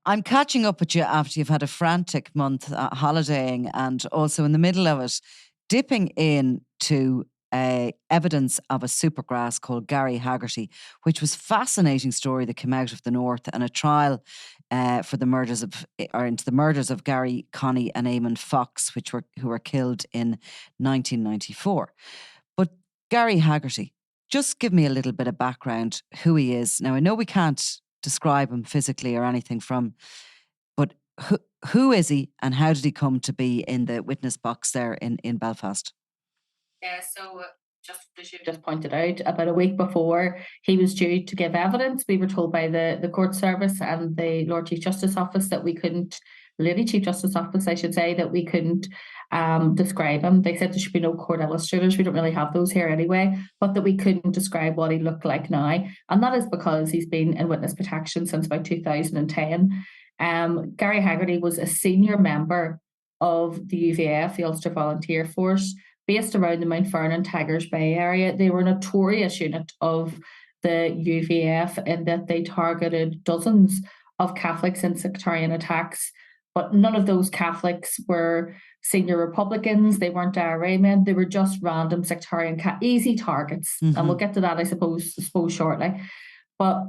I'm catching up with you after you've had a frantic month holidaying, and also in the middle of it, dipping into evidence of a Supergrass called Gary Haggarty, which was a fascinating story that came out of the North, and a trial into the murders of Gary, Connie and Eamon Fox, who were killed in 1994. But Gary Haggarty, just give me a little bit of background, who he is. Now, I know we can't describe him physically or anything but who is he, and how did he come to be in the witness box there in Belfast? Yeah, so just as you just pointed out, about a week before he was due to give evidence, we were told by the court service and the Lord Chief Justice Office that we couldn't, Lady Chief Justice Office, I should say, that we couldn't describe him. They said there should be no court illustrators. We don't really have those here anyway, but that we couldn't describe what he looked like now. And that is because he's been in witness protection since about 2010. Gary Haggarty was a senior member of the UVF, the Ulster Volunteer Force, based around the Mount Vernon Tigers Bay area. They were a notorious unit of the UVF in that they targeted dozens of Catholics in sectarian attacks, but none of those Catholics were senior Republicans. They weren't IRA men. They were just random sectarian, easy targets. Mm-hmm. And we'll get to that, I suppose shortly. But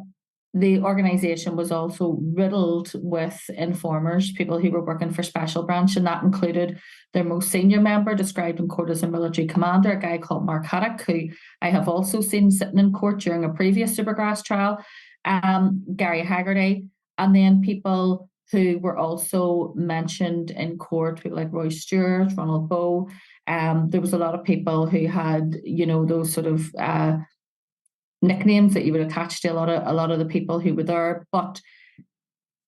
the organisation was also riddled with informers, people who were working for Special Branch, and that included their most senior member, described in court as a military commander, a guy called Mark Haddock, who I have also seen sitting in court during a previous Supergrass trial, Gary Haggarty, and then people who were also mentioned in court, people like Roy Stewart, Ronald Bowe. There was a lot of people who had, those sort of nicknames that you would attach to a lot of the people who were there. But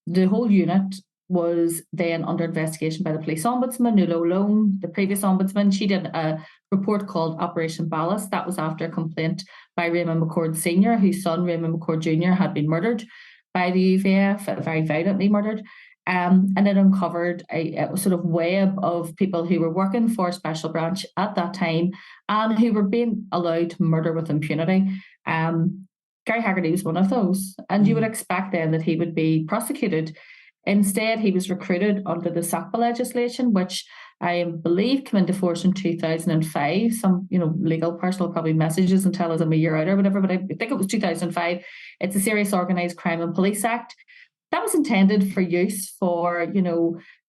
the whole unit was then under investigation by the police ombudsman, Nicola O'Loan, the previous ombudsman. She did a report called Operation Ballast. That was after a complaint by Raymond McCord Sr., whose son, Raymond McCord Jr., had been murdered by the UVF, very violently murdered. And it uncovered a sort of web of people who were working for Special Branch at that time and who were being allowed to murder with impunity. Gary Haggarty was one of those. And you would expect then that he would be prosecuted. Instead, he was recruited under the SACPA legislation, which I believe came into force in 2005. Some, legal person will probably message us and tell us I'm a year out or whatever, but I think it was 2005. It's a Serious Organised Crime and Police Act. That was intended for use for,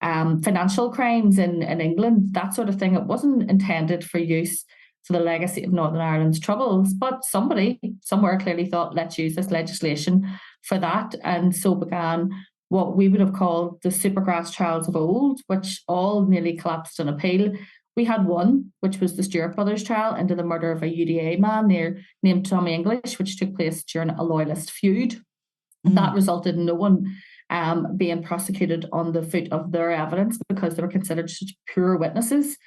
financial crimes in England, that sort of thing. It wasn't intended for use for the legacy of Northern Ireland's troubles. But somebody somewhere clearly thought, let's use this legislation for that. And so began what we would have called the Supergrass trials of old, which all nearly collapsed in appeal. We had one, which was the Stewart brothers trial into the murder of a UDA man named Tommy English, which took place during a loyalist feud. That resulted in no one being prosecuted on the foot of their evidence because they were considered such pure witnesses.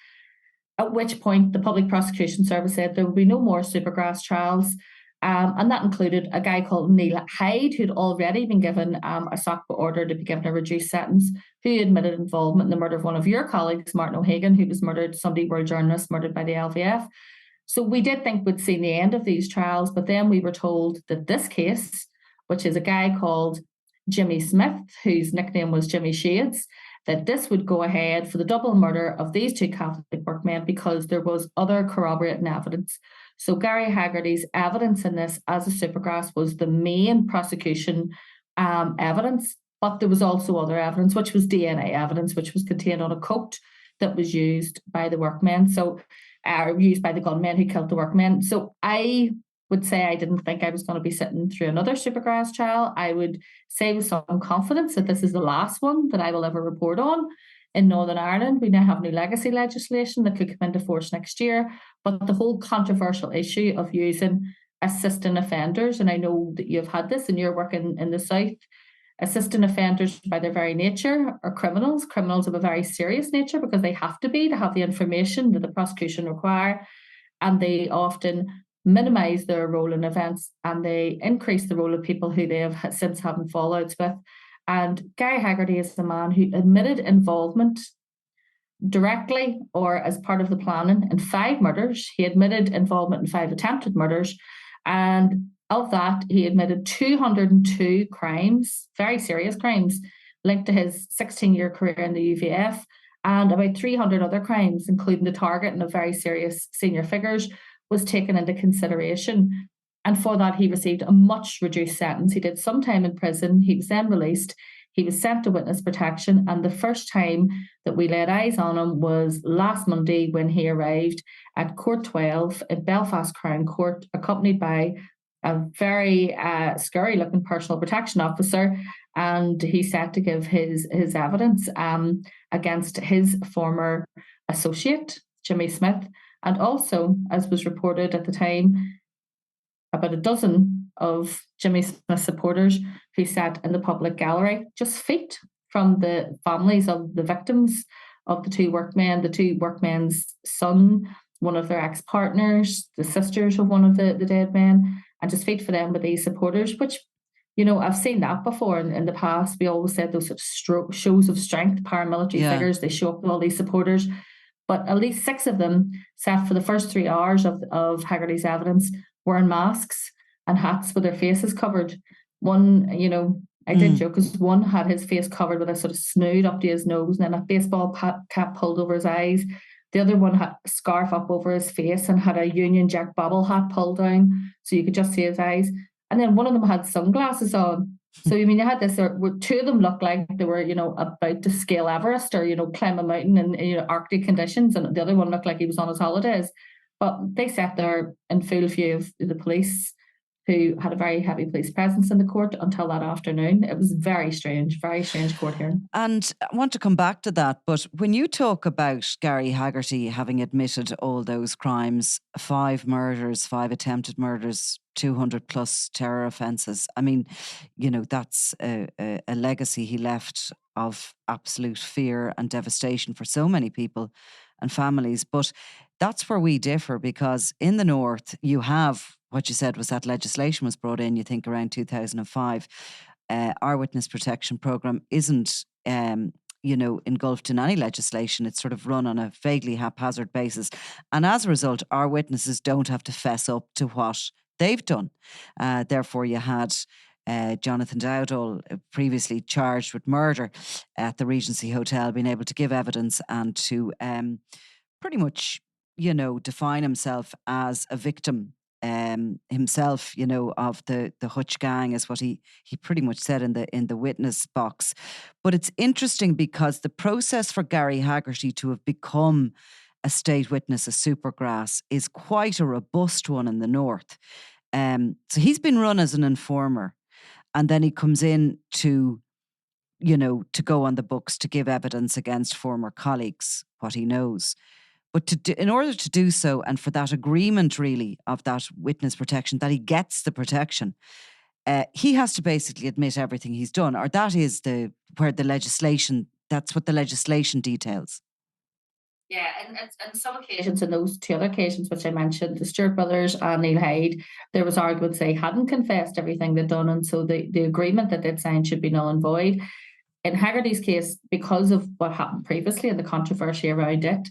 At which point the Public Prosecution Service said there would be no more Supergrass trials. And that included a guy called Neil Hyde, who'd already been given a SACPA order to be given a reduced sentence, who admitted involvement in the murder of one of your colleagues, Martin O'Hagan, who was murdered, Sunday World journalist, murdered by the LVF. So we did think we'd seen the end of these trials, but then we were told that this case, which is a guy called Jimmy Smith, whose nickname was Jimmy Shades, that this would go ahead for the double murder of these two Catholic workmen because there was other corroborating evidence. So Gary Haggarty's evidence in this as a Supergrass was the main prosecution evidence, but there was also other evidence, which was DNA evidence, which was contained on a coat that was used by the workmen, used by the gunmen who killed the workmen. So I would say I didn't think I was going to be sitting through another Supergrass trial. I would say with some confidence that this is the last one that I will ever report on in Northern Ireland. We now have new legacy legislation that could come into force next year, but the whole controversial issue of using assistant offenders, and I know that you've had this in your work in the South, assistant offenders by their very nature are criminals of a very serious nature because they have to have the information that the prosecution require, and they often minimise their role in events and they increase the role of people who they have since having fallouts with. And Gary Haggarty is the man who admitted involvement directly or as part of the planning in 5 murders. He admitted involvement in 5 attempted murders. And of that, he admitted 202 crimes, very serious crimes, linked to his 16-year career in the UVF, and about 300 other crimes, including the targeting of very serious senior figures, was taken into consideration. And for that, he received a much reduced sentence. He did some time in prison. He was then released. He was sent to witness protection. And the first time that we laid eyes on him was last Monday, when he arrived at Court 12 in Belfast Crown Court, accompanied by a very scary looking personal protection officer. And he's set to give his evidence against his former associate, Jimmy Smith. And also, as was reported at the time, about a dozen of Jimmy Smith's supporters who sat in the public gallery, just feet from the families of the victims of the two workmen's son, one of their ex-partners, the sisters of one of the dead men, and just feet for them with these supporters, which, you know, I've seen that before in the past. We always said those sort of shows of strength, paramilitary figures, they show up with all these supporters. But at least 6 of them sat for the first 3 hours of Haggarty's evidence wearing masks and hats with their faces covered. One, you know, I did joke, because one had his face covered with a sort of snood up to his nose and then a baseball cap pulled over his eyes. The other one had a scarf up over his face and had a Union Jack bobble hat pulled down so you could just see his eyes. And then one of them had sunglasses on. So, I mean, you had this, 2 of them looked like they were, you know, about to scale Everest or, you know, climb a mountain in, you know, Arctic conditions. And the other one looked like he was on his holidays. But they sat there in full view of the police, who had a very heavy police presence in the court until that afternoon. It was very strange court hearing. And I want to come back to that, but when you talk about Gary Haggarty having admitted all those crimes, 5 murders, 5 attempted murders, 200 plus terror offences, I mean, you know, that's a legacy he left of absolute fear and devastation for so many people and families. But that's where we differ, because in the North, you have what you said was that legislation was brought in, you think around 2005. Our witness protection programme isn't, you know, engulfed in any legislation. It's sort of run on a vaguely haphazard basis. And as a result, our witnesses don't have to fess up to what they've done. Therefore, you had Jonathan Dowdall, previously charged with murder at the Regency Hotel, being able to give evidence and to pretty much, you know, define himself as a victim himself, you know, of the Hutch gang, is what he pretty much said in the witness box. But it's interesting because the process for Gary Haggarty to have become a state witness, a Supergrass, is quite a robust one in the North. So he's been run as an informer, and then he comes in to, you know, to go on the books to give evidence against former colleagues, what he knows. But in order to do so, and for that agreement really of that witness protection, that he gets the protection, he has to basically admit everything he's done, or that is where the legislation, that's what the legislation details. Yeah, and some occasions, in those 2 other occasions which I mentioned, the Stewart brothers and Neil Hyde, there was arguments they hadn't confessed everything they'd done, and so the agreement that they'd signed should be null and void. In Haggarty's case, because of what happened previously and the controversy around it,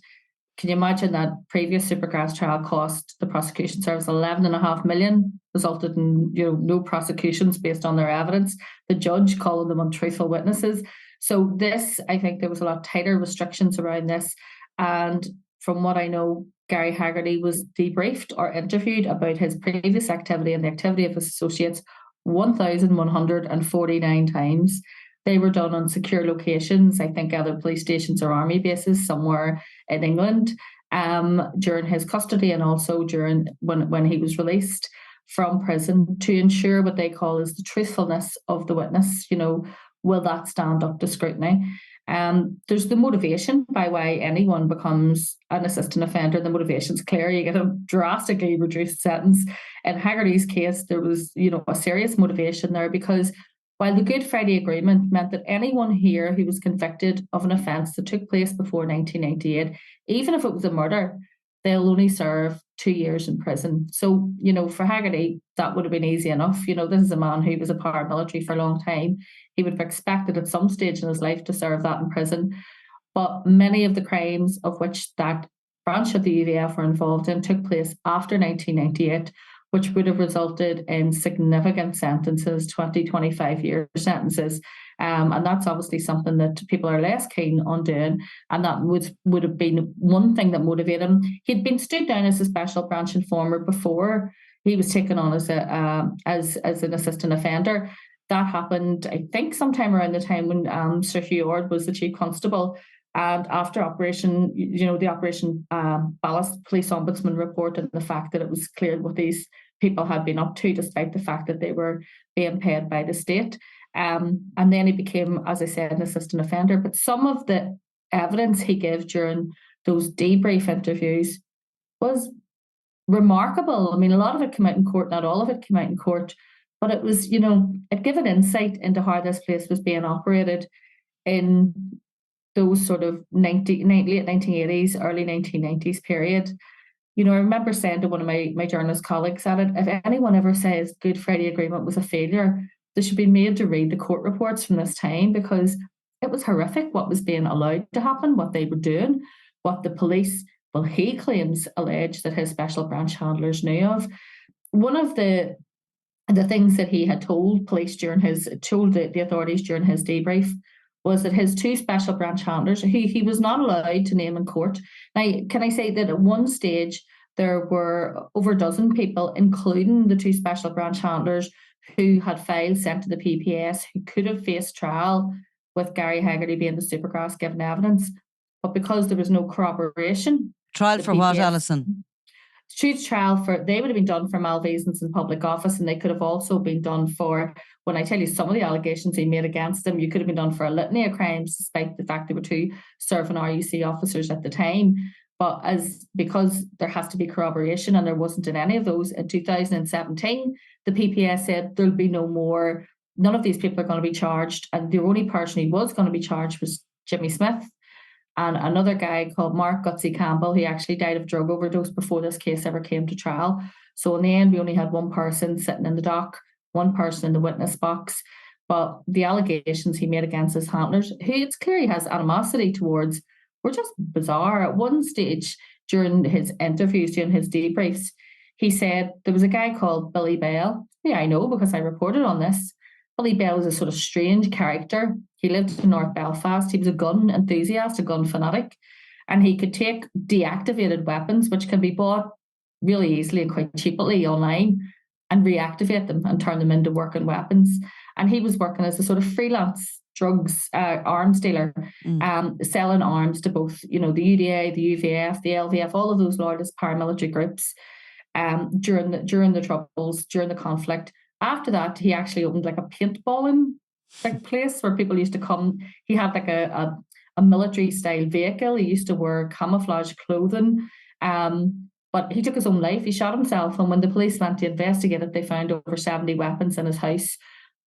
can you imagine that previous Supergrass trial cost the prosecution service $11.5 million, resulted in, you know, no prosecutions based on their evidence, the judge calling them untruthful witnesses. So this, I think there was a lot tighter restrictions around this. And from what I know, Gary Haggarty was debriefed or interviewed about his previous activity and the activity of his associates 1,149 times. They were done on secure locations, I think either police stations or army bases somewhere in England, during his custody, and also during when he was released from prison, to ensure what they call is the truthfulness of the witness. You know, will that stand up to scrutiny? There's the motivation by why anyone becomes an assistant offender. The motivation's clear. You get a drastically reduced sentence. In Haggarty's case, there was, you know, a serious motivation there, because while the Good Friday Agreement meant that anyone here who was convicted of an offence that took place before 1998, even if it was a murder, they'll only serve 2 years in prison. So, you know, for Haggarty, that would have been easy enough. You know, this is a man who was a paramilitary for a long time. He would have expected at some stage in his life to serve that in prison. But many of the crimes of which that branch of the UVF were involved in took place after 1998, which would have resulted in significant sentences, 20, 25-year sentences. And that's obviously something that people are less keen on doing. And that would have been one thing that motivated him. He'd been stood down as a special branch informer before he was taken on as an assistant offender. That happened, I think, sometime around the time when Sir Hugh Ord was the chief constable. And after Operation, the Operation Ballast Police Ombudsman report, and the fact that it was clear what these people had been up to, despite the fact that they were being paid by the state. And then he became, as I said, an assistant offender. But some of the evidence he gave during those debrief interviews was remarkable. I mean, a lot of it came out in court, not all of it came out in court, but it was, it gave an insight into how this place was being operated in those sort of late 1980s, early 1990s period. I remember saying to one of my journalist colleagues at it, if anyone ever says Good Friday Agreement was a failure, they should be made to read the court reports from this time, because it was horrific what was being allowed to happen, what they were doing, what the police, well, he claims, alleged that his special branch handlers knew of. One of the things that he had told police told the authorities during his debrief was that his two special branch handlers, he was not allowed to name in court. Now, can I say that at one stage there were over a dozen people, including the two special branch handlers, who had files sent to the PPS who could have faced trial with Gary Haggarty being the Supergrass giving evidence. But because there was no corroboration... Trial for PPS, what, Alison? Trial they would have been done for malfeasance in public office, and they could have also been done for, when I tell you some of the allegations he made against them, you could have been done for a litany of crimes, despite the fact they were two serving RUC officers at the time. But because there has to be corroboration, and there wasn't in any of those, in 2017, the PPS said there'll be no more, none of these people are going to be charged. And the only person who was going to be charged was Jimmy Smith. And another guy called Mark Gutsy Campbell, he actually died of drug overdose before this case ever came to trial. So in the end, we only had one person sitting in the dock, one person in the witness box. But the allegations he made against his handlers, who it's clear he has animosity towards, were just bizarre. At one stage during his interviews, during his debriefs, he said there was a guy called Billy Bell. Yeah, I know because I reported on this. Billy Bell was a sort of strange character. He lived in North Belfast. He was a gun enthusiast, a gun fanatic, and he could take deactivated weapons, which can be bought really easily and quite cheaply online, and reactivate them and turn them into working weapons. And he was working as a sort of freelance arms dealer, selling arms to both, the UDA, the UVF, the LVF, all of those loyalist paramilitary groups during the troubles, during the conflict. After that, he actually opened like a paintballing place where people used to come. He had like a military style vehicle. He used to wear camouflage clothing. But he took his own life. He shot himself. And when the police went to investigate it, they found over 70 weapons in his house,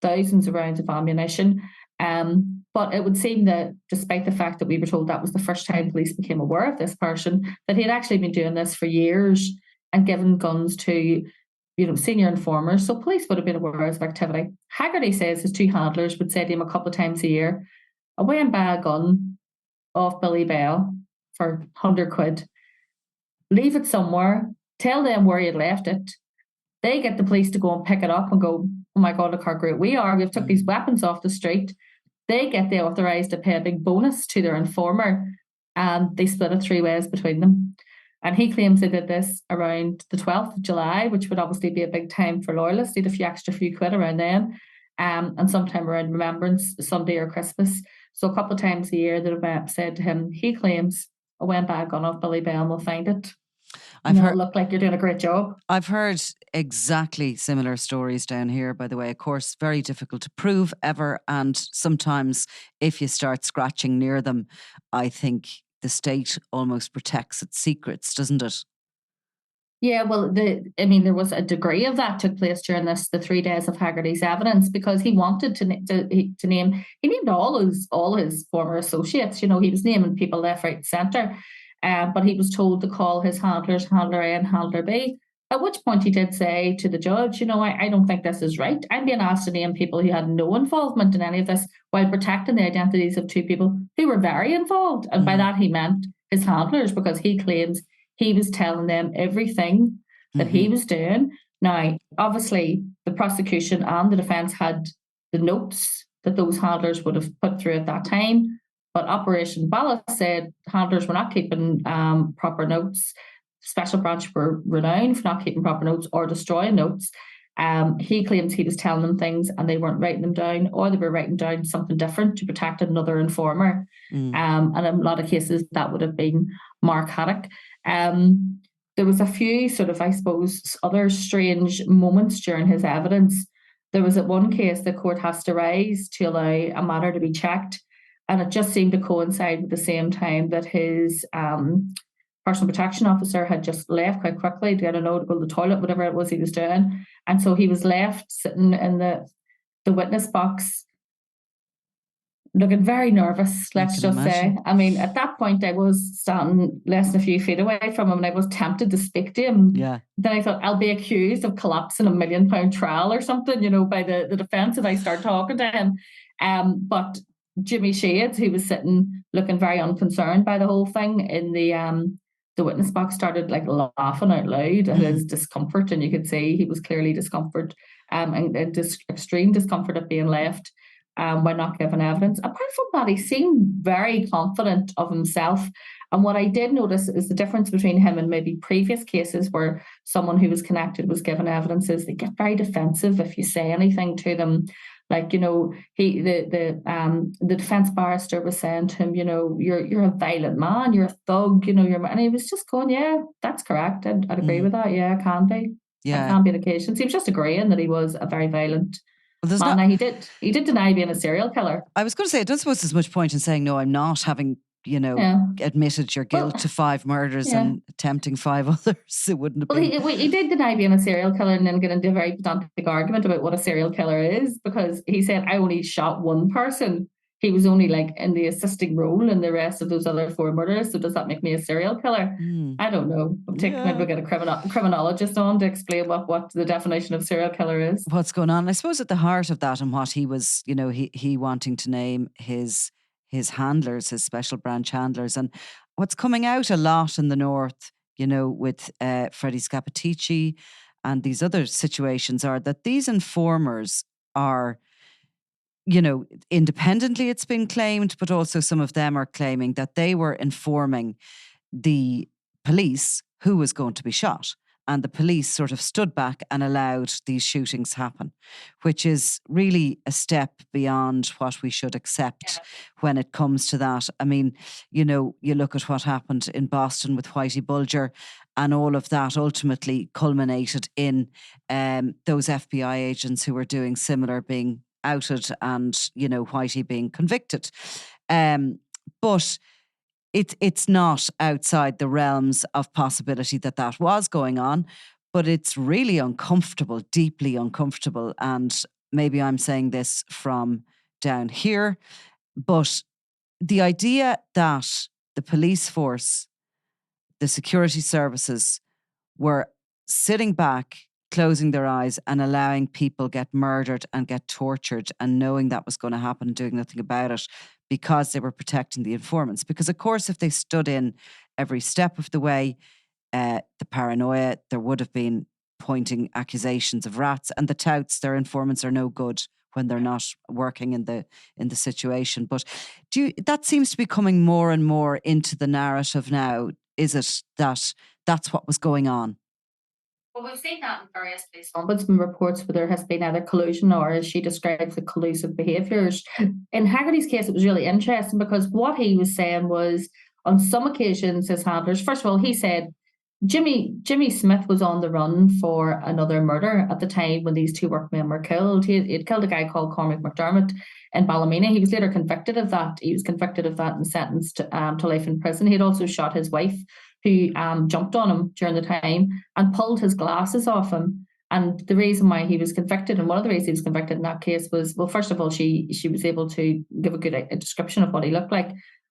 thousands of rounds of ammunition. But it would seem that despite the fact that we were told that was the first time police became aware of this person, that he had actually been doing this for years and given guns to senior informers. So police would have been aware of his activity. Haggarty says his two handlers would say to him a couple of times a year, away and buy a gun off Billy Bell for 100 quid. Leave it somewhere. Tell them where you left it. They get the police to go and pick it up and go, oh my God, look how great we are. We've took these weapons off the street. They get the authorised to pay a big bonus to their informer, and they split it three ways between them. And he claims they did this around the 12th of July, which would obviously be a big time for loyalists. They had a few quid around then, and sometime around Remembrance Sunday or Christmas. So a couple of times a year that have said to him, he claims, I went back on off Billy Bell and we'll find it. It'll look like you're doing a great job. I've heard exactly similar stories down here, by the way. Of course, very difficult to prove ever. And sometimes if you start scratching near them, I think the state almost protects its secrets, doesn't it? Yeah, well, there was a degree of that took place during the 3 days of Haggarty's evidence, because he wanted to name. He named all his former associates. He was naming people left, right, and centre. But he was told to call his handlers Handler A and Handler B. At which point he did say to the judge, I don't think this is right. I'm being asked to name people who had no involvement in any of this while protecting the identities of two people who were very involved. And by that he meant his handlers, because he claims he was telling them everything that he was doing. Now, obviously, the prosecution and the defence had the notes that those handlers would have put through at that time, but Operation Ballast said handlers were not keeping proper notes. Special branch were renowned for not keeping proper notes or destroying notes. He claims he was telling them things and they weren't writing them down, or they were writing down something different to protect another informer. And in a lot of cases, that would have been Mark Haddock. There was a few sort of, I suppose, other strange moments during his evidence. There was at one case the court has to rise to allow a matter to be checked, and it just seemed to coincide with the same time that his personal protection officer had just left quite quickly to, I don't know, to go to the toilet, whatever it was he was doing. And so he was left sitting in the witness box looking very nervous, let's just say. I mean, at that point, I was standing less than a few feet away from him and I was tempted to speak to him. Yeah. Then I thought, I'll be accused of collapsing a £1 million trial or something, by the defence if I start talking to him. But Jimmy Shades, who was sitting looking very unconcerned by the whole thing in the witness box, started like laughing out loud at his discomfort, and you could see he was clearly discomfort and extreme discomfort at being left by not giving evidence. Apart from that, he seemed very confident of himself. And what I did notice is the difference between him and maybe previous cases where someone who was connected was given evidence is they get very defensive if you say anything to them. Like, the defence barrister was saying to him, you're a violent man, you're a thug, and he was just going, yeah, that's correct. I'd agree with that. Yeah, it can be. Yeah. It can be on occasions. He was just agreeing that he was a very violent man. Now, he did deny being a serial killer. I was going to say, I don't suppose there's much point in saying, no, I'm not, having admitted your guilt to 5 murders and attempting 5 others. It wouldn't have been. Well, he did deny being a serial killer and then get into a very pedantic argument about what a serial killer is, because he said, I only shot one person. He was only like in the assisting role in the rest of those other 4 murders. So does that make me a serial killer? I don't know. Maybe we'll get a criminologist on to explain what the definition of serial killer is. What's going on? I suppose at the heart of that and what he was, he wanting to name his handlers, his special branch handlers, and what's coming out a lot in the north, with Freddie Scappaticci and these other situations are that these informers are, independently it's been claimed, but also some of them are claiming that they were informing the police who was going to be shot. And the police sort of stood back and allowed these shootings happen, which is really a step beyond what we should accept when it comes to that. I mean, you look at what happened in Boston with Whitey Bulger, and all of that ultimately culminated in those FBI agents who were doing similar being outed and, Whitey being convicted. But it's not outside the realms of possibility that was going on, but it's really uncomfortable, deeply uncomfortable. And maybe I'm saying this from down here, but the idea that the police force, the security services were sitting back, closing their eyes and allowing people get murdered and get tortured and knowing that was going to happen and doing nothing about it, because they were protecting the informants. Because, of course, if they stood in every step of the way, the paranoia, there would have been pointing accusations of rats, and the touts, their informants are no good when they're not working in the situation. But that seems to be coming more and more into the narrative now. Is it that that's what was going on? Well, we've seen that in various police ombudsman reports where there has been either collusion or, as she describes, the collusive behaviours. In Haggarty's case, it was really interesting because what he was saying was, on some occasions, his handlers, first of all, he said Jimmy Smith was on the run for another murder at the time when these 2 workmen were killed. He had killed a guy called Cormac McDermott in Ballymena. He was later convicted of that. He was convicted of that and sentenced to life in prison. He had also shot his wife, who jumped on him during the time and pulled his glasses off him. And the reason why he was convicted, and one of the reasons he was convicted in that case was, well, first of all, she was able to give a good description of what he looked like,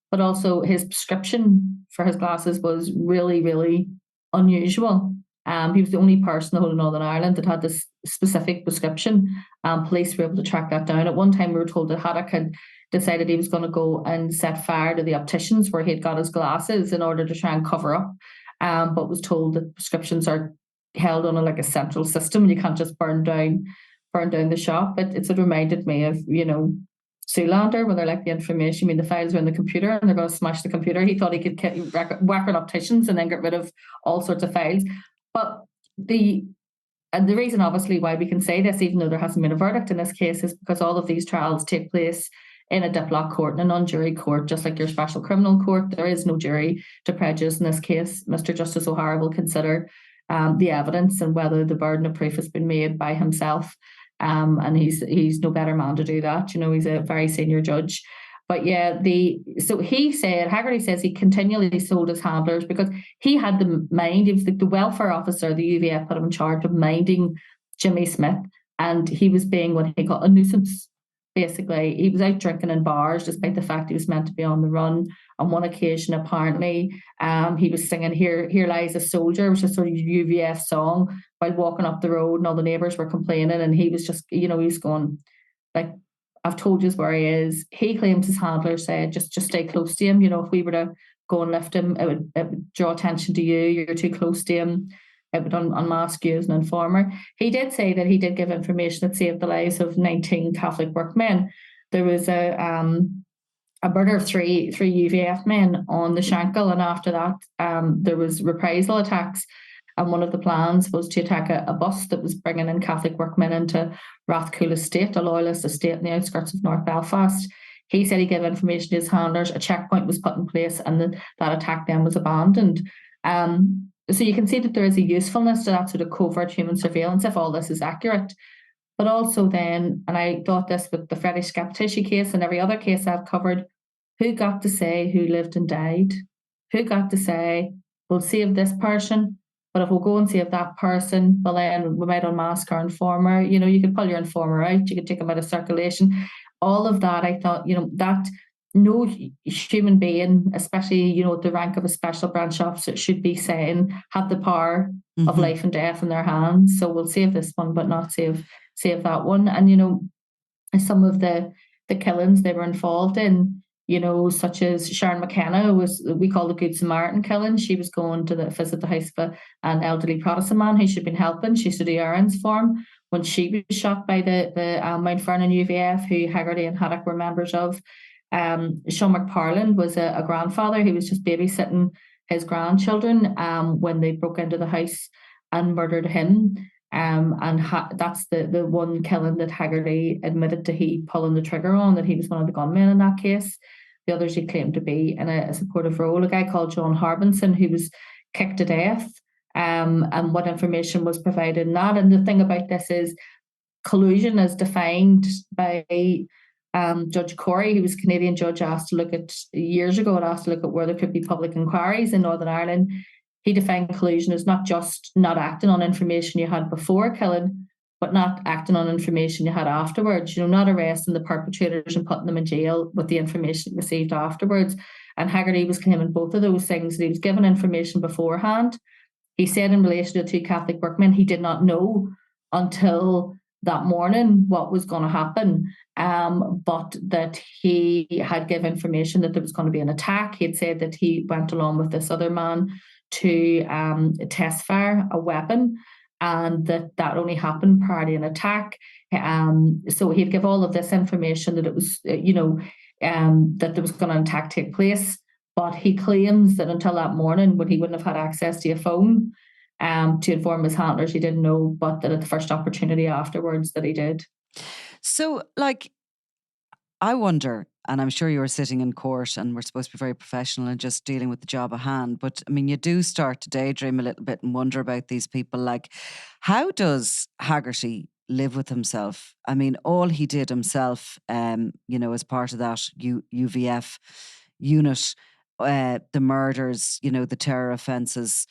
but also his prescription for his glasses was really, really unusual. He was the only person in the whole of Northern Ireland that had this specific prescription. Police were able to track that down. At one time, we were told that Haddock had decided he was going to go and set fire to the opticians where he'd got his glasses in order to try and cover up, but was told that prescriptions are held on a central system. You can't just burn down the shop. But it sort of reminded me of, Zoolander, where they're like the information, the files are in the computer and they're going to smash the computer. He thought he could whack on opticians and then get rid of all sorts of files. But the reason, obviously, why we can say this, even though there hasn't been a verdict in this case, is because all of these trials take place in a diplock court, in a non-jury court, just like your special criminal court. There is no jury to prejudice in this case. Mr. Justice O'Hara will consider the evidence and whether the burden of proof has been made by himself. And he's no better man to do that. He's a very senior judge. But yeah, so he said, Haggarty says he continually sold his handlers because he had the mind. He was the welfare officer. The UVF put him in charge of minding Jimmy Smith, and he was being what he called a nuisance. Basically, he was out drinking in bars, despite the fact he was meant to be on the run. On one occasion, apparently, he was singing "Here Lies a Soldier," which is sort of a UVF song, while walking up the road, and all the neighbours were complaining, and he was just, he was going, like, I've told you where he is. He claims his handler said, just stay close to him. If we were to go and lift him, it would draw attention to you. You're too close to him. It would unmask you as an informer. He did say that he did give information that saved the lives of 19 Catholic workmen. There was a murder of three UVF men on the Shankill, and after that, there was reprisal attacks. And one of the plans was to attack a bus that was bringing in Catholic workmen into Rathcoole Estate, a loyalist estate in the outskirts of North Belfast. He said he gave information to his handlers, a checkpoint was put in place, and that attack then was abandoned. So you can see that there is a usefulness to that sort of covert human surveillance if all this is accurate. But also then, and I thought this with the Freddie Skeptici case and every other case I've covered, who got to say who lived and died? Who got to say, we'll save this person, but if we'll go and save that person, well then we might unmask our informer. You could pull your informer out, you could take him out of circulation. All of that, I thought, that no human being, especially, at the rank of a special branch officer, should be saying, have the power of life and death in their hands. So we'll save this one, but not save that one. And, some of the killings they were involved in, such as Sharon McKenna we call the Good Samaritan killing. She was going to visit the house of an elderly Protestant man who she'd been helping. She used to do errands for him when she was shot by the Mount Vernon UVF, who Haggarty and Haddock were members of. Sean McParland was a grandfather who was just babysitting his grandchildren when they broke into the house and murdered him. That's the one killing that Haggarty admitted to he pulling the trigger on, that he was one of the gunmen in that case. The others he claimed to be in a supportive role. A guy called John Harbinson, who was kicked to death, and what information was provided in that. And the thing about this is collusion is defined by Judge Corey, who was a Canadian judge, asked to look at where there could be public inquiries in Northern Ireland. He defined collusion as not just not acting on information you had before killing, but not acting on information you had afterwards. Not arresting the perpetrators and putting them in jail with the information received afterwards. And Haggarty was claiming both of those things. That he was given information beforehand. He said in relation to the two Catholic workmen, he did not know until that morning what was going to happen, but that he had given information that there was going to be an attack. He had said that he went along with this other man to test fire a weapon, and that only happened prior to an attack. So he'd give all of this information that it was, that there was going to attack take place. But he claims that until that morning, when he wouldn't have had access to a phone to inform his handlers, he didn't know, but that at the first opportunity afterwards that he did. So, I wonder, and I'm sure you were sitting in court and we're supposed to be very professional and just dealing with the job at hand, but you do start to daydream a little bit and wonder about these people. How does Haggarty live with himself? All he did himself, as part of that UVF unit, the murders, the terror offences,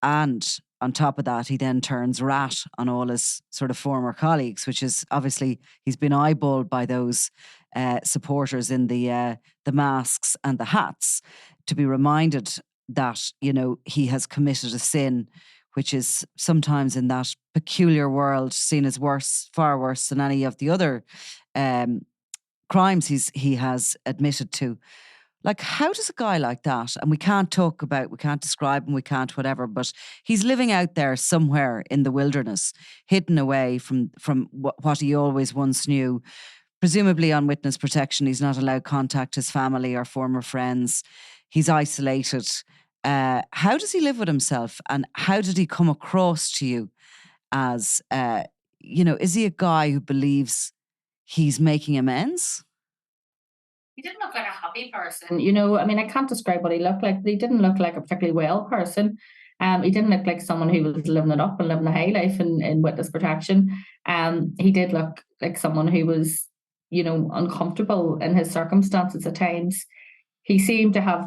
and on top of that, he then turns rat on all his sort of former colleagues, which is obviously he's been eyeballed by those supporters in the masks and the hats, to be reminded that he has committed a sin, which is sometimes in that peculiar world seen as worse, far worse than any of the other crimes he has admitted to. Like, how does a guy like that, and we can't describe him, we can't whatever, but he's living out there somewhere in the wilderness, hidden away from what he always once knew, presumably on witness protection. He's not allowed to contact his family or former friends. He's isolated. How does he live with himself, and how did he come across to you as, is he a guy who believes he's making amends? He didn't look like a happy person, you know. I mean, I can't describe what he looked like, but he didn't look like a particularly well person. He didn't look like someone who was living it up and living a high life in witness protection. He did look like someone who was, uncomfortable in his circumstances at times. He seemed to have,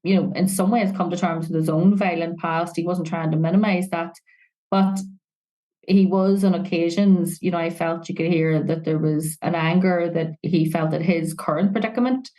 in some ways come to terms with his own violent past. He wasn't trying to minimize that, but he was on occasions, I felt you could hear that there was an anger that he felt at his current predicament.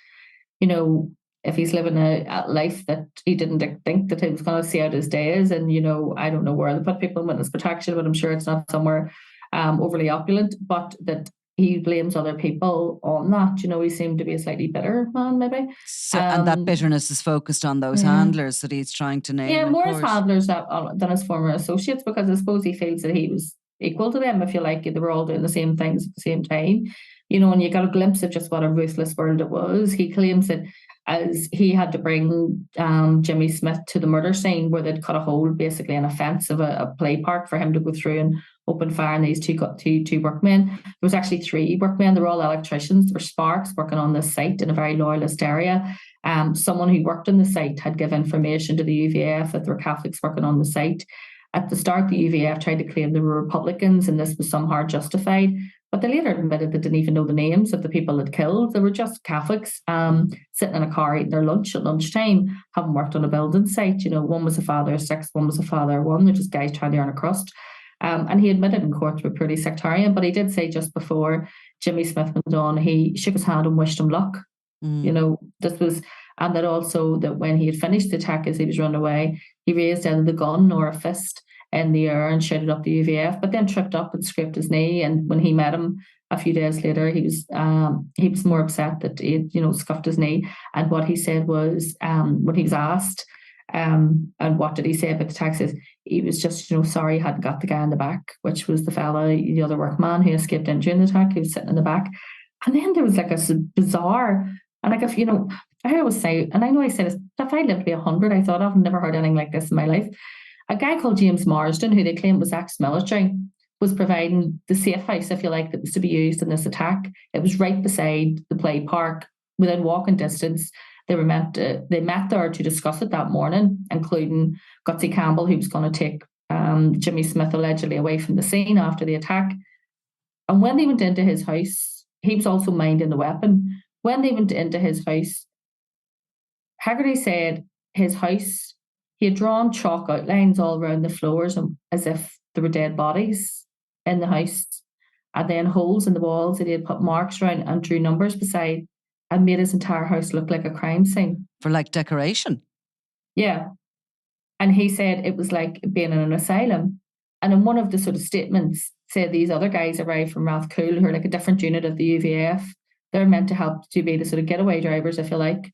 If he's living a life that he didn't think that he was going to see out his days, and I don't know where they put people in witness protection, but I'm sure it's not somewhere overly opulent, but that he blames other people on that. He seemed to be a slightly bitter man, maybe. So, and that bitterness is focused on those handlers that he's trying to name. Yeah, more his handlers than his former associates, because I suppose he feels that he was equal to them, if you like. They were all doing the same things at the same time. And you got a glimpse of just what a ruthless world it was. He claims that as he had to bring Jimmy Smith to the murder scene where they'd cut a hole, basically an offence of a play park, for him to go through and open fire on these two workmen. There was actually 3 workmen. They were all electricians. They were sparks working on this site in a very loyalist area. Someone who worked on the site had given information to the UVF that there were Catholics working on the site. At the start, the UVF tried to claim they were Republicans, and this was somehow justified. But they later admitted they didn't even know the names of the people that killed. They were just Catholics sitting in a car eating their lunch at lunchtime, having worked on a building site. One was a father of 6, one was a father of 1. They're just guys trying to earn a crust. And he admitted in court to be pretty sectarian, but he did say just before Jimmy Smith went on, he shook his hand and wished him luck. This was, and that also that when he had finished the attack as he was running away, he raised either the gun or a fist in the air and shouted up the UVF, but then tripped up and scraped his knee. And when he met him a few days later, he was more upset that he had, scuffed his knee. And what he said was, when he was asked, and what did he say about the taxes? He was just, sorry he hadn't got the guy in the back, which was the other workman who escaped injury in the attack. He was sitting in the back. And then there was like a bizarre, and like, if I always say, and I know I say this, if I lived to be 100, I thought I've never heard anything like this in my life. A guy called James Marsden, who they claimed was ex-military, was providing the safe house, if you like, that was to be used in this attack. It was right beside the play park, within walking distance. They met there to discuss it that morning, including Gutsy Campbell, who was going to take Jimmy Smith allegedly away from the scene after the attack. And when they went into his house, he was also minding the weapon. When they went into his house, Haggarty said his house, he had drawn chalk outlines all around the floors as if there were dead bodies in the house, and then holes in the walls that he had put marks around and drew numbers beside, and made his entire house look like a crime scene. For like decoration? Yeah. And he said it was like being in an asylum. And in one of the sort of statements, said these other guys arrived from Rathcoole, who are like a different unit of the UVF. They're meant to help to be the sort of getaway drivers, if you like.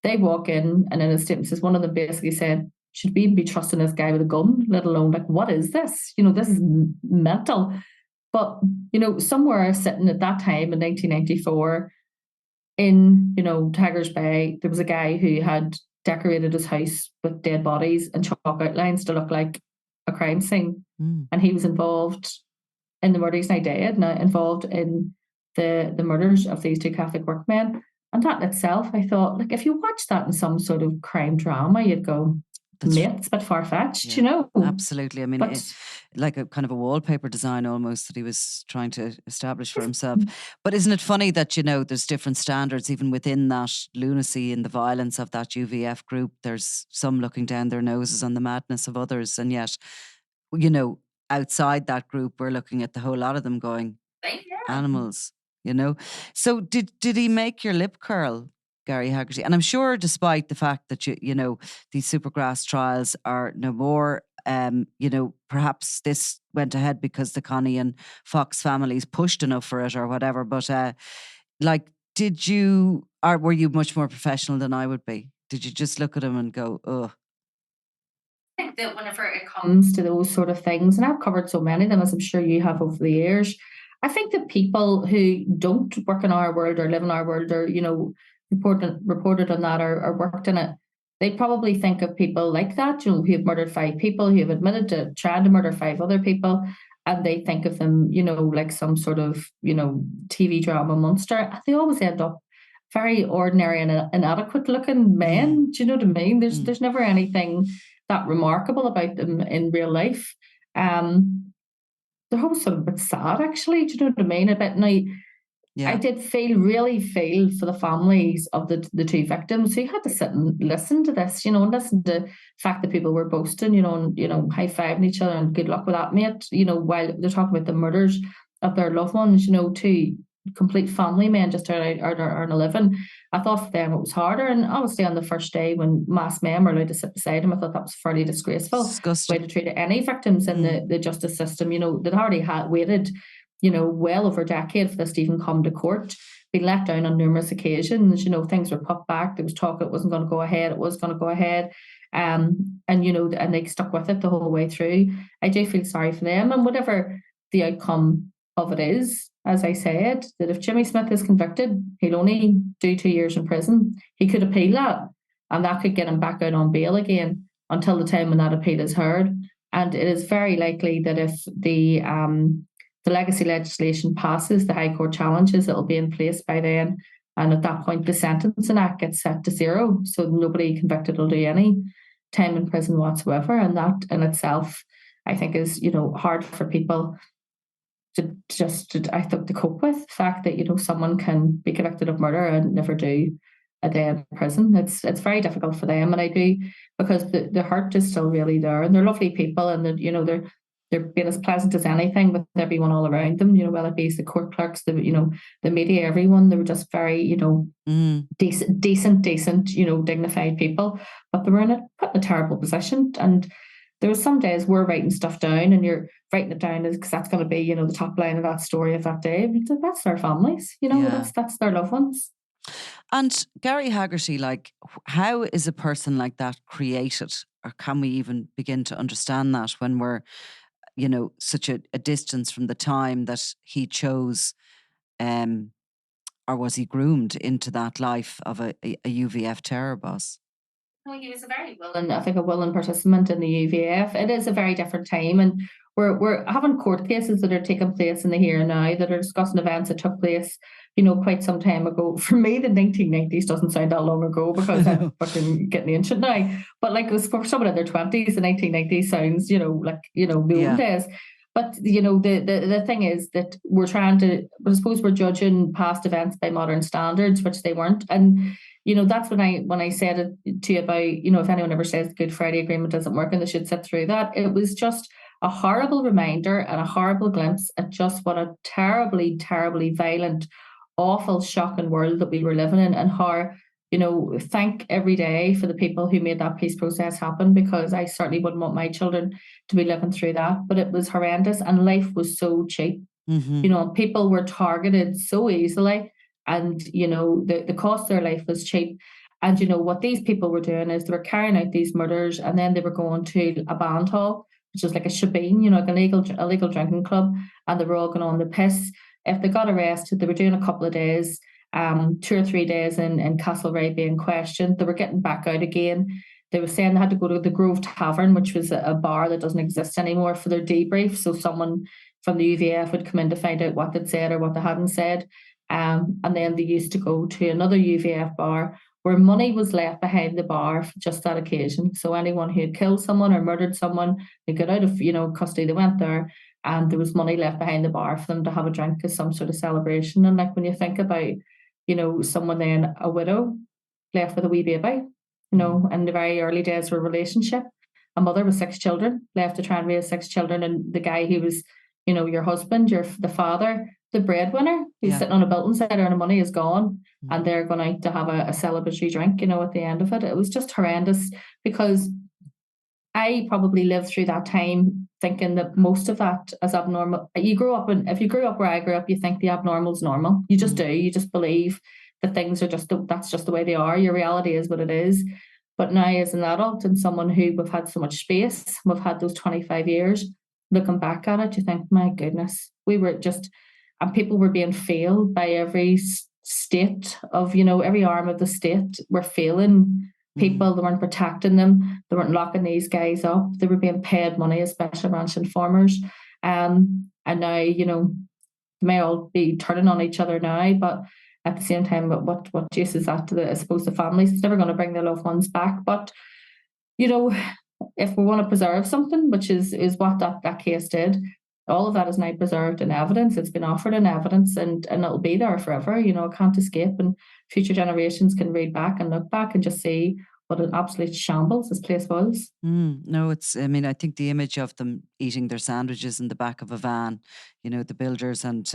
They walk in, and in a statement says, one of them basically said, should we be trusting this guy with a gun, let alone like, what is this? This is mental. But, somewhere sitting at that time in 1994 in, Tigers Bay, there was a guy who had decorated his house with dead bodies and chalk outlines to look like a crime scene. And he was involved in the murders. Now dead, now involved in the murders of these 2 Catholic workmen. And that in itself, I thought, like, if you watch that in some sort of crime drama, you'd go, mate, it's a bit far-fetched, Absolutely. I mean, it's like a kind of a wallpaper design almost that he was trying to establish for himself. But isn't it funny that, there's different standards even within that lunacy and the violence of that UVF group? There's some looking down their noses on the madness of others. And yet, outside that group, we're looking at the whole lot of them going, animals, So did he make your lip curl, Gary Haggarty? And I'm sure despite the fact that, these Supergrass trials are no more, perhaps this went ahead because the Connie and Fox families pushed enough for it or whatever. But Did you, or were you much more professional than I would be? Did you just look at him and go, ugh? I think that whenever it comes to those sort of things, and I've covered so many of them, as I'm sure you have over the years, I think that people who don't work in our world or live in our world or, reported on that or worked in it, they probably think of people like that, who have murdered 5 people, who have admitted to trying to murder 5 other people, and they think of them, like some sort of, TV drama monster. And they always end up very ordinary and inadequate looking men. Do you know what I mean? There's never anything that remarkable about them in real life. They're always sort of a bit sad, actually. Do you know what I mean? A bit now. Yeah. I did really feel for the families of the 2 victims. So you had to sit and listen to this, and listen to the fact that people were boasting, and high-fiving each other and good luck with that, mate, while they're talking about the murders of their loved ones, 2 complete family men just earn a living. I thought for them it was harder. And obviously on the first day when mass men were allowed to sit beside him, I thought that was fairly disgraceful. Disgusting. Way to treat any victims in the justice system. They'd already waited well over a decade for this to even come to court, been let down on numerous occasions. Things were put back. There was talk it wasn't going to go ahead. It was going to go ahead. And they stuck with it the whole way through. I do feel sorry for them. And whatever the outcome of it is, as I said, that if Jimmy Smith is convicted, he'll only do 2 years in prison. He could appeal that, and that could get him back out on bail again until the time when that appeal is heard. And it is very likely that if the legacy legislation passes, the High Court challenges, it'll be in place by then. And at that point, the Sentencing Act gets set to 0. So nobody convicted will do any time in prison whatsoever. And that in itself, I think, is, hard for people to cope with. The fact that, someone can be convicted of murder and never do a day in prison. It's very difficult for them. And I do, because the hurt is still really there. And they're lovely people, and they're being as pleasant as anything with everyone all around them, whether it be the court clerks, the media, everyone. They were just very, decent, dignified people. But they were put in a terrible position. And there was some days we're writing stuff down, and you're writing it down because that's going to be, the top line of that story of that day. But that's their families, that's their loved ones. And Gary Haggarty, how is a person like that created? Or can we even begin to understand that when we're, such a distance from the time that he chose, or was he groomed into that life of a UVF terror boss? No, he was a willing participant in the UVF. It is a very different time, and we're having court cases that are taking place in the here and now that are discussing events that took place, quite some time ago. For me, the 1990s doesn't sound that long ago because I'm fucking getting ancient now. But it was for someone in their 20s, the 1990s sounds, the old days. But the thing is that we're trying to, I suppose, we're judging past events by modern standards, which they weren't. And that's when I said it to you about, if anyone ever says the Good Friday Agreement doesn't work and they should sit through that, it was just a horrible reminder and a horrible glimpse at just what a terribly, terribly violent, awful, shocking world that we were living in, and how, thank every day for the people who made that peace process happen, because I certainly wouldn't want my children to be living through that. But it was horrendous, and life was so cheap. People were targeted so easily. And, the cost of their life was cheap. And, what these people were doing is they were carrying out these murders, and then they were going to a band hall, which is like a shebeen, like a legal drinking club, and they were all going on the piss. If they got arrested, they were doing a couple of days, 2 or 3 days in Castlereagh being questioned. They were getting back out again. They were saying they had to go to the Grove Tavern, which was a bar that doesn't exist anymore, for their debrief. So someone from the UVF would come in to find out what they'd said or what they hadn't said. And then they used to go to another UVF bar where money was left behind the bar for just that occasion. So anyone who had killed someone or murdered someone, they got out of custody, they went there, and there was money left behind the bar for them to have a drink as some sort of celebration. And when you think about, someone then, a widow left with a wee baby, in the very early days of a relationship, a mother with 6 children, left to try and raise 6 children, and the guy who was, your husband, the father, the breadwinner, who's sitting on a building site earning money, is gone, and they're going out to have a celebratory drink, at the end of it. It was just horrendous, because I probably lived through that time thinking that most of that is abnormal. If you grew up where I grew up, you think the abnormal is normal. You just do. You just believe that things are that's just the way they are. Your reality is what it is. But now, as an adult and someone who we've had so much space, we've had those 25 years, looking back at it, you think, my goodness, we were just, and people were being failed by every state of, every arm of the state were failing people. They weren't protecting them. They weren't locking these guys up. They were being paid money as special branch informers. And now, they may all be turning on each other now, but at the same time, what use is that to I suppose the families? It's never going to bring their loved ones back. But, if we want to preserve something, which is what that case did, all of that is now preserved in evidence. It's been offered in evidence, and it'll be there forever. It can't escape, and future generations can read back and look back and just see what an absolute shambles this place was. No, I think the image of them eating their sandwiches in the back of a van, the builders, and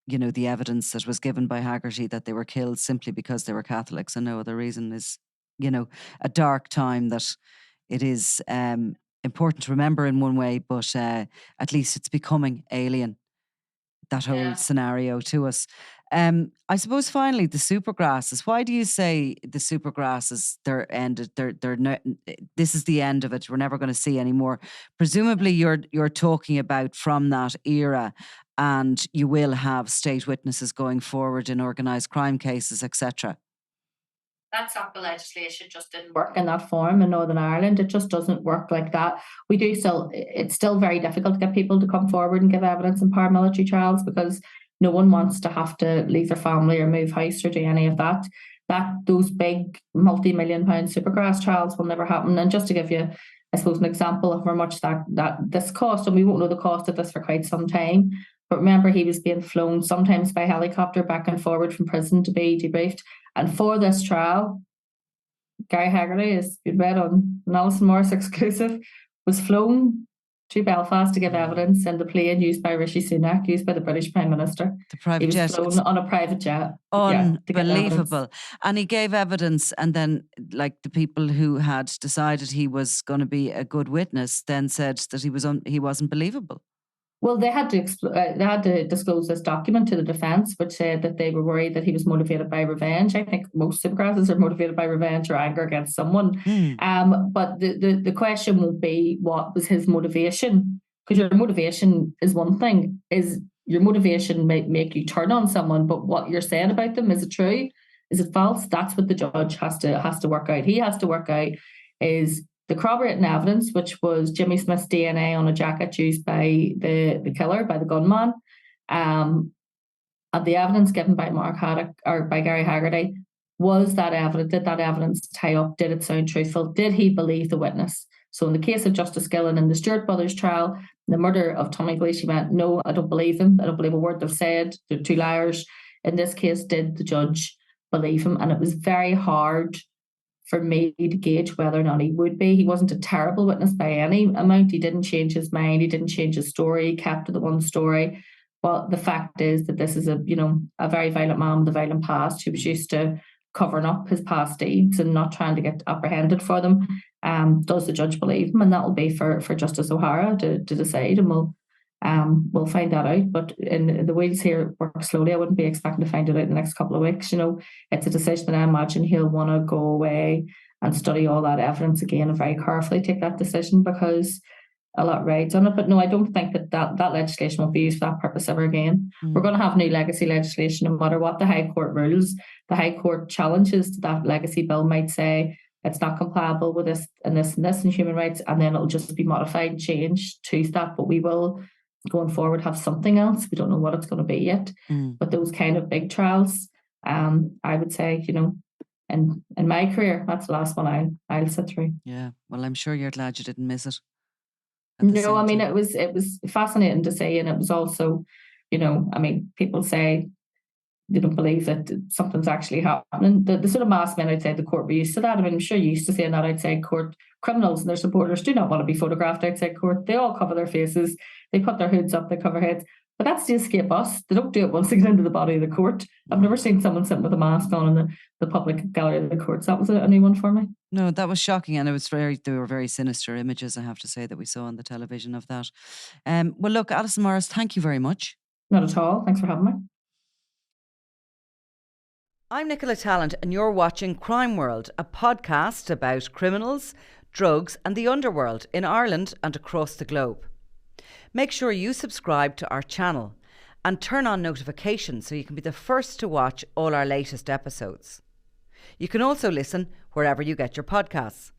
the evidence that was given by Haggarty that they were killed simply because they were Catholics and no other reason is, a dark time that it is important to remember in one way, but at least it's becoming alien, that whole scenario to us. I suppose finally the supergrasses. Why do you say the supergrasses, they're ended? They're not, this is the end of it. We're never going to see any more. Presumably you're talking about from that era, and you will have state witnesses going forward in organised crime cases, etc. That SAPA legislation just didn't work in that form in Northern Ireland. It just doesn't work like that. It's still very difficult to get people to come forward and give evidence in paramilitary trials because no one wants to have to leave their family or move house or do any of that. Those big multi-million-pound Supergrass trials will never happen. And just to give you, I suppose, an example of how much that this cost, and we won't know the cost of this for quite some time, but remember he was being flown sometimes by helicopter back and forward from prison to be debriefed. And for this trial, Gary Haggarty, as you'd read on an Allison Morris exclusive, was flown to Belfast to give evidence in the plane used by Rishi Sunak, used by the British Prime Minister. The private jet. He was flown on a private jet. Unbelievable. And he gave evidence, and then the people who had decided he was going to be a good witness then said that he wasn't believable. Well, they had to disclose this document to the defence, which said that they were worried that he was motivated by revenge. I think most Supergrasses are motivated by revenge or anger against someone. But the question won't be what was his motivation, because your motivation is one thing. Is your motivation might make you turn on someone, but what you're saying about them, is it true? Is it false? That's what the judge has to work out. He has to work out is the corroborating evidence, which was Jimmy Smith's DNA on a jacket used by the killer, by the gunman, and the evidence given by by Gary Haggarty, was that evidence? Did that evidence tie up? Did it sound truthful? Did he believe the witness? So in the case of Justice Gillen in the Stewart brothers trial, the murder of Tommy Gleesh, he went, no, I don't believe them. I don't believe a word they've said. They're two liars. In this case, did the judge believe him? And it was very hard for me to gauge whether or not he would be. He wasn't a terrible witness by any amount. He didn't change his mind. He didn't change his story. He kept to the one story. But the fact is that this is a very violent man with a violent past who was used to covering up his past deeds and not trying to get apprehended for them. Does the judge believe him? And that will be for Justice O'Hara to decide, and we'll find that out. But in the wheels here work slowly. I wouldn't be expecting to find it out in the next couple of weeks. It's a decision that I imagine he'll want to go away and study all that evidence again and very carefully take that decision, because a lot rides on it. But no, I don't think that legislation will be used for that purpose ever again. We're going to have new legacy legislation no matter what the High Court rules. The High Court challenges to that legacy bill might say it's not compliable with this and this and this in human rights, and then it'll just be modified and changed to that. But we will, going forward, have something else. We don't know what it's going to be yet. But those kind of big trials, I would say, in my career, that's the last one I'll sit through. Yeah, well, I'm sure you're glad you didn't miss it. No, I mean, it was fascinating to see, and it was also, people say they don't believe that something's actually happening. The sort of mass men outside the court were used to that. I mean, I'm sure you used to seeing that outside court. Criminals and their supporters do not want to be photographed outside court. They all cover their faces. They put their hoods up. They cover heads. But that's to escape us. They don't do it once they get into the body of the court. I've never seen someone sitting with a mask on in the public gallery of the courts. That was a new one for me. No, that was shocking, and they were very sinister images, I have to say, that we saw on the television of that. Well, look, Allison Morris, thank you very much. Not at all. Thanks for having me. I'm Nicola Tallant, and you're watching Crime World, a podcast about criminals, drugs, and the underworld in Ireland and across the globe. Make sure you subscribe to our channel and turn on notifications so you can be the first to watch all our latest episodes. You can also listen wherever you get your podcasts.